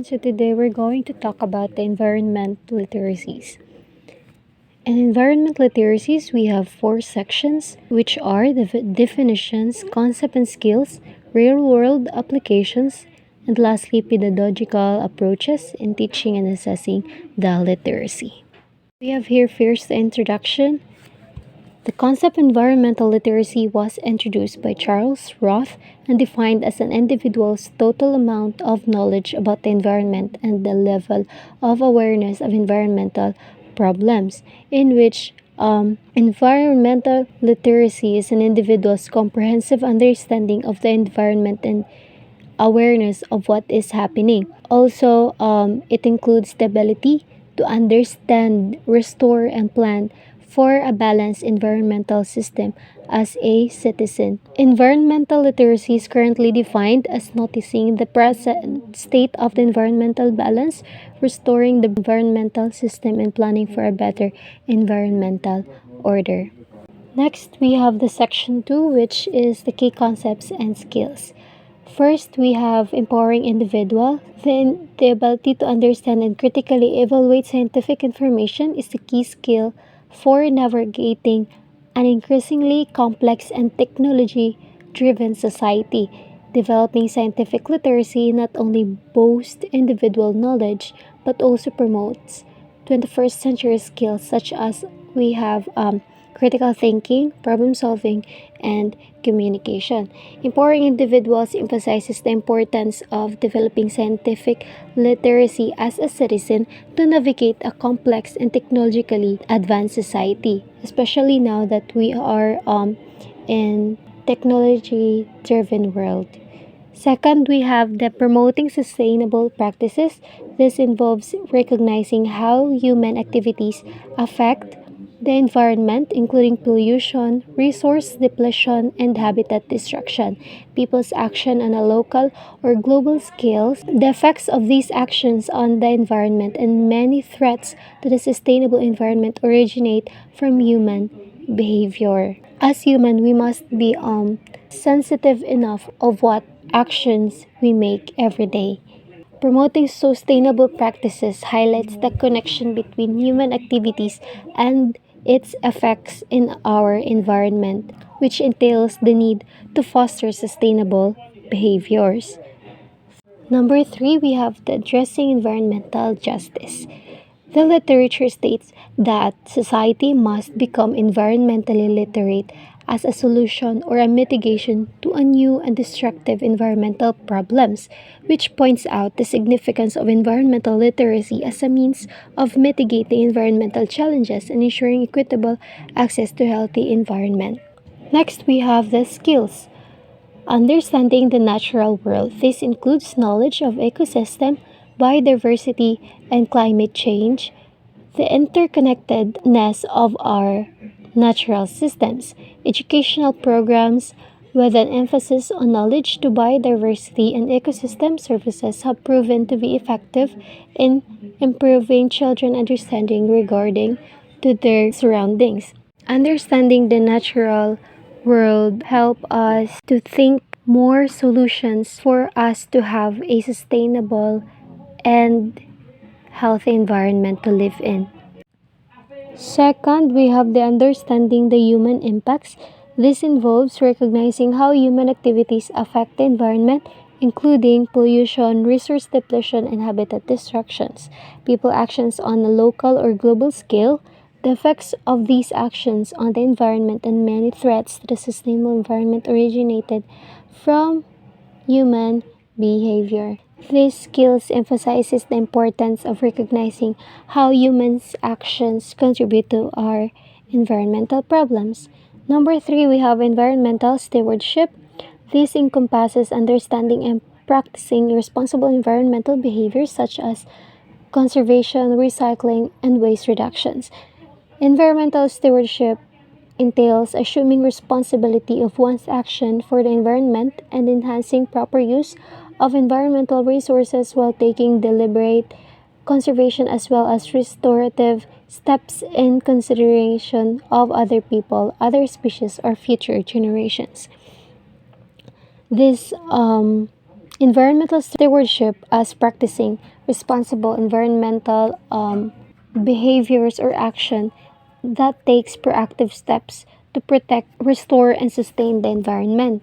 So today we're going to talk about the environment literacies. In environment literacies, we have four sections, which are the definitions, concept and skills, real-world applications, and lastly, pedagogical approaches in teaching and assessing the literacy. We have here first the introduction. The concept environmental literacy was introduced by Charles Roth and defined as an individual's total amount of knowledge about the environment and the level of awareness of environmental problems, in which environmental literacy is an individual's comprehensive understanding of the environment and awareness of what is happening. Also, it includes the ability to understand, restore, and plan for a balanced environmental system as a citizen. Environmental literacy is currently defined as noticing the present state of the environmental balance, restoring the environmental system, and planning for a better environmental order. Next, we have the section 2, which is the key concepts and skills. First, we have empowering individual. Then, the ability to understand and critically evaluate scientific information is the key skill for navigating an increasingly complex and technology-driven society. Developing scientific literacy not only boasts individual knowledge but also promotes 21st century skills such as we have critical thinking, problem solving, and communication. Empowering individuals emphasizes the importance of developing scientific literacy as a citizen to navigate a complex and technologically advanced society, especially now that we are in technology-driven world. Second, we have the promoting sustainable practices. This involves recognizing how human activities affect the environment, including pollution, resource depletion, and habitat destruction. People's action on a local or global scale, the effects of these actions on the environment, and many threats to the sustainable environment originate from human behavior. As human, we must be sensitive enough of what actions we make every day. Promoting sustainable practices highlights the connection between human activities and its effects in our environment, which entails the need to foster sustainable behaviors. Number 3, we have the addressing environmental justice. The literature states that society must become environmentally literate as a solution or a mitigation to a new and destructive environmental problems, which points out the significance of environmental literacy as a means of mitigating environmental challenges and ensuring equitable access to healthy environment. Next, we have the skills. Understanding the natural world. This includes knowledge of ecosystem, biodiversity, and climate change, the interconnectedness of our natural systems. Educational programs with an emphasis on knowledge to biodiversity and ecosystem services have proven to be effective in improving children understanding regarding to their surroundings. Understanding the natural world help us to think more solutions for us to have a sustainable and healthy environment to live in. Second, we have the understanding the human impacts. This involves recognizing how human activities affect the environment, including pollution, resource depletion, and habitat destructions. People actions on a local or global scale, the effects of these actions on the environment, and many threats to the sustainable environment originated from human behavior. These skills emphasizes the importance of recognizing how humans' actions contribute to our environmental problems. Number 3, we have environmental stewardship. This encompasses understanding and practicing responsible environmental behaviors such as conservation, recycling, and waste reductions. Environmental stewardship entails assuming responsibility of one's action for the environment and enhancing proper use of environmental resources while taking deliberate conservation as well as restorative steps in consideration of other people, other species, or future generations. This Environmental stewardship as practicing responsible environmental behaviors or action that takes proactive steps to protect, restore, and sustain the environment.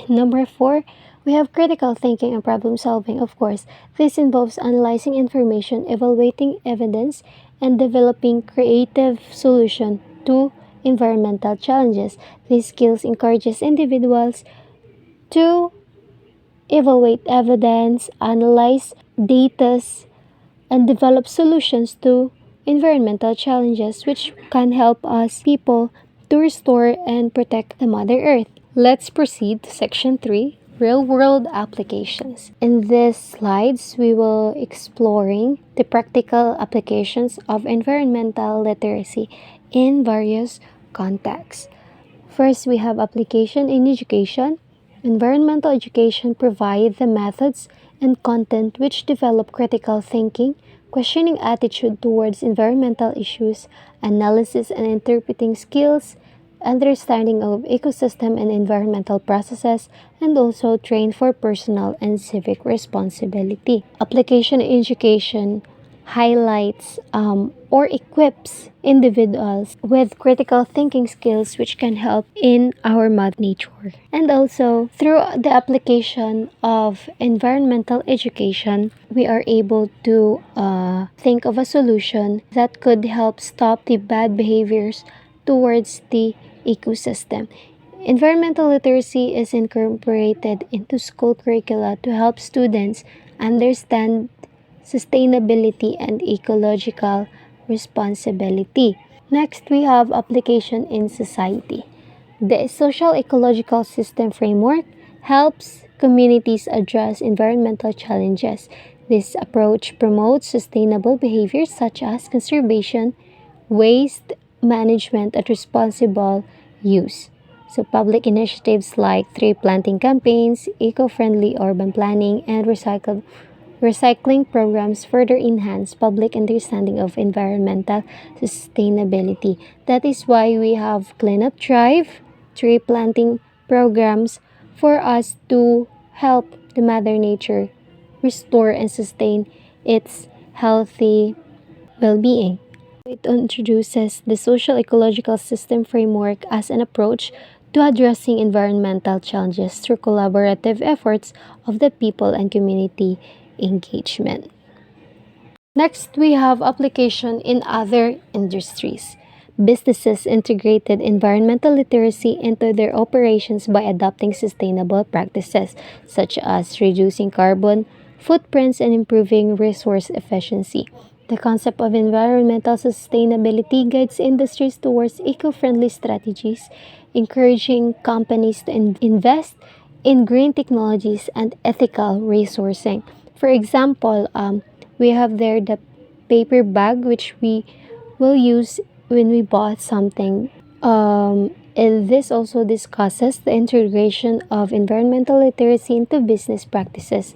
Number four, we have critical thinking and problem solving, of course. This involves analyzing information, evaluating evidence, and developing creative solutions to environmental challenges. These skills encourages individuals to evaluate evidence, analyze data, and develop solutions to environmental challenges which can help us people to restore and protect the Mother Earth. Let's proceed to section 3, real world applications. In these slides, we will exploring the practical applications of environmental literacy in various contexts. First, we have application in education. Environmental education provides the methods and content which develop critical thinking, questioning attitude towards environmental issues, analysis and interpreting skills, understanding of ecosystem and environmental processes, and also train for personal and civic responsibility. Application in education highlights or equips individuals with critical thinking skills which can help in our mother nature. And also, through the application of environmental education, we are able to think of a solution that could help stop the bad behaviors towards the ecosystem. Environmental literacy is incorporated into school curricula to help students understand sustainability and ecological responsibility. Next, we have application in society. The social ecological system framework helps communities address environmental challenges. This approach promotes sustainable behaviors such as conservation, waste management, and responsible use. So, public initiatives like tree planting campaigns, eco friendly urban planning, and recycling programs further enhance public understanding of environmental sustainability. That is why we have Clean Up Drive, tree planting programs for us to help the Mother Nature restore and sustain its healthy well being. It introduces the social ecological system framework as an approach to addressing environmental challenges through collaborative efforts of the people and community engagement. Next, we have application in other industries. Businesses integrated environmental literacy into their operations by adopting sustainable practices such as reducing carbon footprints and improving resource efficiency. The concept of environmental sustainability guides industries towards eco friendly strategies, encouraging companies to invest in green technologies and ethical resourcing. For example, we have there the paper bag which we will use when we bought something. And this also discusses the integration of environmental literacy into business practices,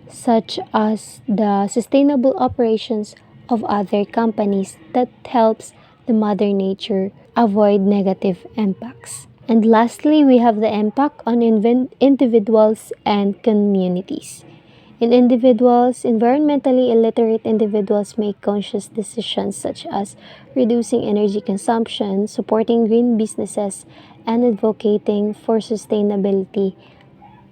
such as the sustainable operations of other companies that helps the mother nature avoid negative impacts. And lastly, we have the impact on individuals and communities. In individuals, environmentally illiterate individuals make conscious decisions such as reducing energy consumption, supporting green businesses, and advocating for sustainability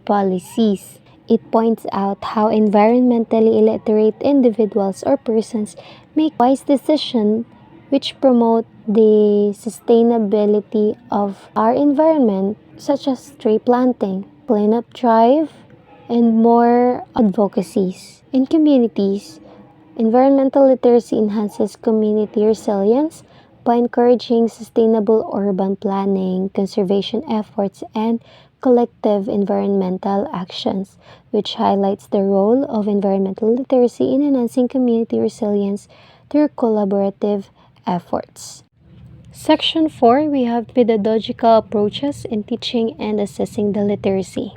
policies. It points out how environmentally illiterate individuals or persons make wise decisions which promote the sustainability of our environment, such as tree planting, cleanup drive, and more advocacies. In communities, environmental literacy enhances community resilience by encouraging sustainable urban planning, conservation efforts, and collective environmental actions, which highlights the role of environmental literacy in enhancing community resilience through collaborative efforts. Section 4, we have pedagogical approaches in teaching and assessing the literacy.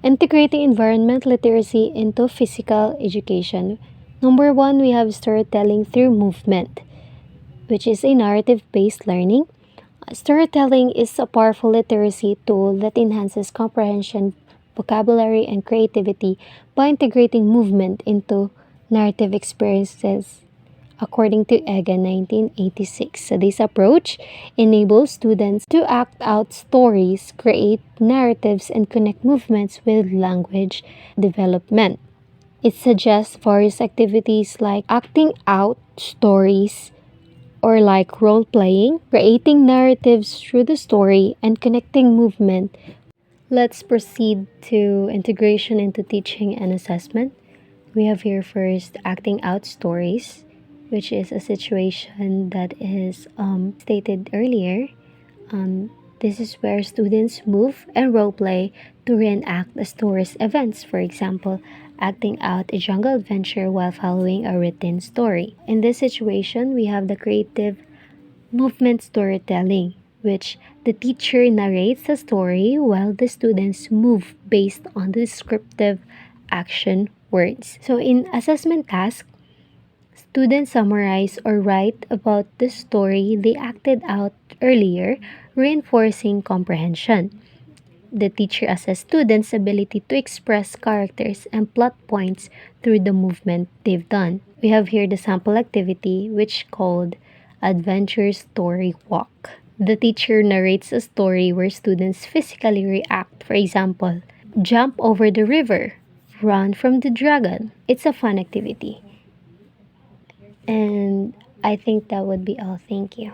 Integrating environment literacy into physical education. Number 1, we have storytelling through movement, which is a narrative-based learning. Storytelling is a powerful literacy tool that enhances comprehension vocabulary, and creativity by integrating movement into narrative experiences, according to EGA 1986. So, this approach enables students to act out stories, create narratives, and connect movements with language development. It suggests various activities like acting out stories or like role playing, creating narratives through the story, and connecting movement. Let's proceed to integration into teaching and assessment. We have here first acting out stories, which is a situation that is stated earlier. This is where students move and role play to reenact a story's events. For example, acting out a jungle adventure while following a written story. In this situation, we have the creative movement storytelling, which the teacher narrates the story while the students move based on the descriptive action words. So in assessment task, students summarize or write about the story they acted out earlier, reinforcing comprehension. The teacher assesses students' ability to express characters and plot points through the movement they've done. We have here the sample activity, which called Adventure Story Walk. The teacher narrates a story where students physically react. For example, jump over the river, run from the dragon. It's a fun activity. And I think that would be all. Thank you.